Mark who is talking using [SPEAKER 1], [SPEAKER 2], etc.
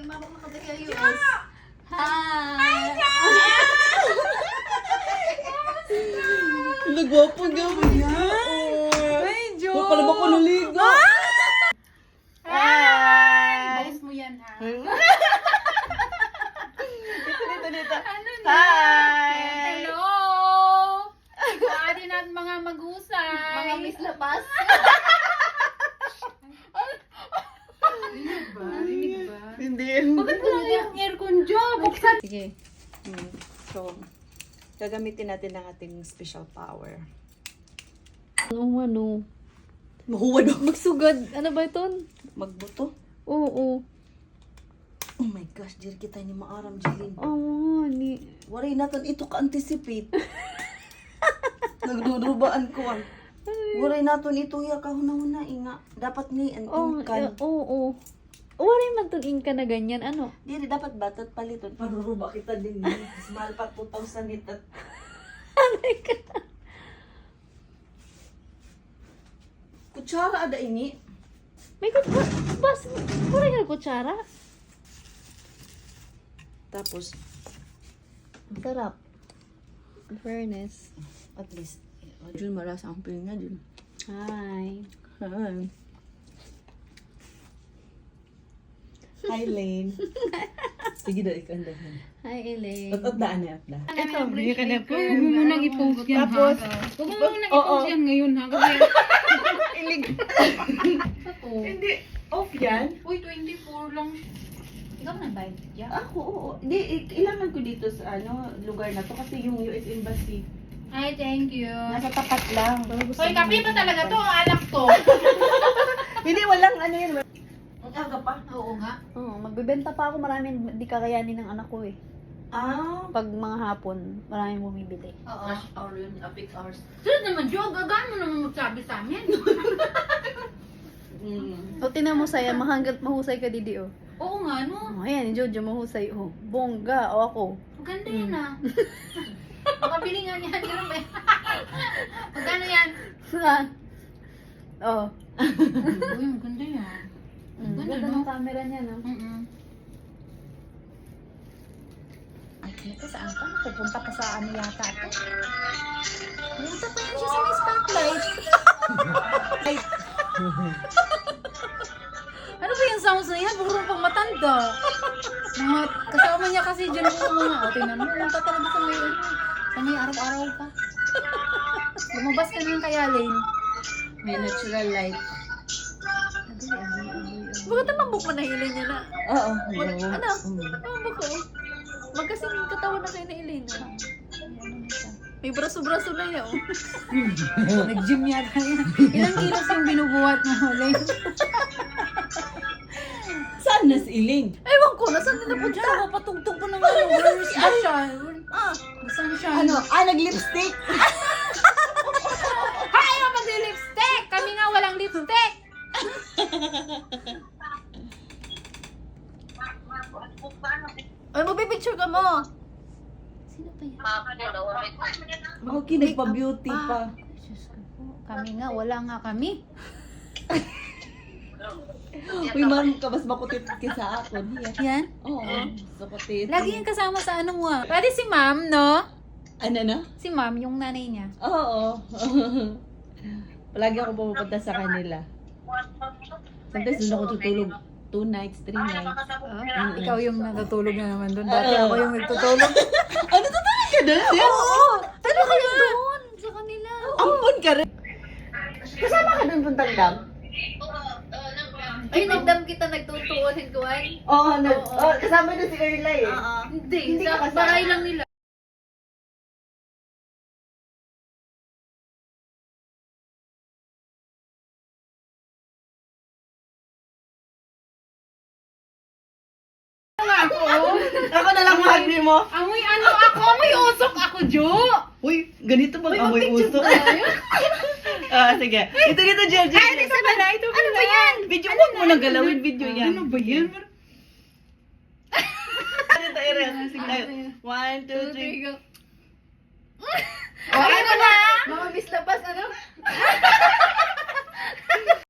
[SPEAKER 1] mabok na kabihayos. Hi!
[SPEAKER 2] Nagwapo gawin niya.
[SPEAKER 1] Ay, Jo!
[SPEAKER 2] Huwag pala ba ko naligo?
[SPEAKER 1] Hi! Balis mo yan, ha?
[SPEAKER 2] Dito.
[SPEAKER 1] Ano na?
[SPEAKER 2] Hi!
[SPEAKER 1] Hello! Paano natin mga mag-usay?
[SPEAKER 3] Mga Miss Lapas.
[SPEAKER 1] Rinig ba?
[SPEAKER 2] Hindi.
[SPEAKER 1] Bakit wala yung aircon, Jo? Buksan!
[SPEAKER 2] Sige. So, gagamitin natin ang ating special power.
[SPEAKER 3] Ano?
[SPEAKER 2] Mahuwad ako.
[SPEAKER 3] Magsugad. Ano ba ito?
[SPEAKER 2] Magbuto.
[SPEAKER 3] Oo.
[SPEAKER 2] Oh my gosh, diri kita ni maaram, Jeline.
[SPEAKER 3] Oo, ni...
[SPEAKER 2] Waray natin ito ka-anticipate. Nagdudubaan ko ang. Waray natin ito ya kahuna-huna inga. Dapat ni an
[SPEAKER 3] Oo.
[SPEAKER 2] inkan.
[SPEAKER 3] Oo. Wala man itong inka na ganyan. Ano?
[SPEAKER 2] Diri dapat batat paliton. Paruruba kita din ni. Mas mahal pa 2,000 itat. Kutsara ada ini.
[SPEAKER 3] May bas. Wala nga kutsara.
[SPEAKER 2] Tapos
[SPEAKER 3] Ang sarap. In fairness.
[SPEAKER 2] at least Jun maras ang pilinga Jun.
[SPEAKER 3] Hi.
[SPEAKER 2] Hi. Hi Lane. Sige daw ikandahan.
[SPEAKER 3] Hi, Elaine.
[SPEAKER 2] At daan na at da.
[SPEAKER 1] Ito, hindi ka na po. Huwag mo munang i-post yan,
[SPEAKER 2] Tapos,
[SPEAKER 1] ha? Huwag mo munang i-post yan ngayon, ha? Kasi,
[SPEAKER 2] ilig.
[SPEAKER 1] ako.
[SPEAKER 2] Hindi off yan.
[SPEAKER 1] Uy, 24 lang. Ikaw nagbayad dyan?
[SPEAKER 2] Ako, oo. Hindi, kailangan ko dito sa lugar na to kasi yung US Embassy.
[SPEAKER 1] Ay, thank you.
[SPEAKER 2] Nasa tapat lang.
[SPEAKER 1] Hoy, kape pa talaga to, anak to.
[SPEAKER 2] Hindi, walang yan. Ang aga pa.
[SPEAKER 1] Oo nga.
[SPEAKER 3] Oo, magbebenta pa ako. Maraming di kakayanin ng anak ko eh. Pag mga hapon, maraming bumibili.
[SPEAKER 1] Oo.
[SPEAKER 2] Rush hour yun, peak hours.
[SPEAKER 1] Sunod naman, Jo, gagaan mo naman magsabi sa amin.
[SPEAKER 3] O, tinan mo saya, mahanggat mahusay ka didi oh.
[SPEAKER 1] Oo nga, no?
[SPEAKER 3] Oh, ayan, Jojo mahusay oh. Bongga, o ako.
[SPEAKER 1] Maganda yan, ah. Makabili nga niyan. Ganun ba yan? Magkano yan?
[SPEAKER 3] Oh.
[SPEAKER 1] Uy, maganda yan.
[SPEAKER 3] Ganda ng camera niya, no?
[SPEAKER 1] Ay, ito saan ka? Pupunta pa sa ano yata ito. Pupunta pa yan siya sa may spotlight. Ano ba yung sounds na yan? Puro pang matanda. Mga kasama niya kasi dyan yung mga tingnan mo. Pumunta talaga sa may araw-araw ka. Lumabas ka na kaya, Lane. May natural light.
[SPEAKER 3] Bakit naman buk manahilin niya na?
[SPEAKER 2] Oo.
[SPEAKER 3] Ano? Mabuk ko. Magkasing katawan na kayo na Elena. May braso-braso na yun.
[SPEAKER 1] Nag-gym yata yan. Ilang kilos yung binubuhat mo, Lane?
[SPEAKER 2] Saan na si Iling?
[SPEAKER 3] Ewan ko, nasaan na napunta?
[SPEAKER 1] Diyan ako patugtog ko ng ano. Where's Asha? Saan siya?
[SPEAKER 2] Nag-lipstick?
[SPEAKER 1] Hay! Ayaw mag-lipstick! Kami nga walang lipstick!
[SPEAKER 3] Ay, mabipicture ka mo.
[SPEAKER 1] Sino pa yan?
[SPEAKER 2] Okay, nagpa-beauty pa.
[SPEAKER 1] Diyos ko po. Kami nga, wala nga kami.
[SPEAKER 2] Uy, ma'am, kabas makutit ka sa ako.
[SPEAKER 1] Yan?
[SPEAKER 2] Oo. Makutit.
[SPEAKER 1] Lagi yung kasama sa ano mo. Pwede si ma'am, no?
[SPEAKER 2] Ano na?
[SPEAKER 1] Si ma'am, yung nanay niya.
[SPEAKER 2] Oo. Palagi ako pumupunta sa kanila. Sometimes doon ako tutulog 2 nights, 3 nights.
[SPEAKER 1] Ikaw yung natutulog na naman doon. Dati ako yung nagtutulog.
[SPEAKER 2] Ano tutulog ka doon?
[SPEAKER 1] Oo! Talo kayo doon sa kanila.
[SPEAKER 2] Ampon ka rin. Kasama ka doon puntang dam?
[SPEAKER 3] Ay, nagdam kita nagtutuunin ko ay.
[SPEAKER 2] Oo, kasama doon si Erla eh.
[SPEAKER 1] Hindi,
[SPEAKER 2] ka
[SPEAKER 1] sa
[SPEAKER 2] kasama.
[SPEAKER 1] bahay lang nila.
[SPEAKER 2] Ako na lang mahagli mo.
[SPEAKER 1] Amoy ano ako? Amoy usok ako, Jo!
[SPEAKER 2] Uy, ganito bang amoy uso? Sige. Ito, Jill.
[SPEAKER 1] Ay, ito pala, ito pala. Ano ba yan?
[SPEAKER 2] Video mo munang galawin, video yan.
[SPEAKER 1] Ano ba yan?
[SPEAKER 2] Ito, Eren. Sige. 1, 2, 3.
[SPEAKER 3] go.
[SPEAKER 1] Ano na?
[SPEAKER 3] Mga Miss Lapas, ano?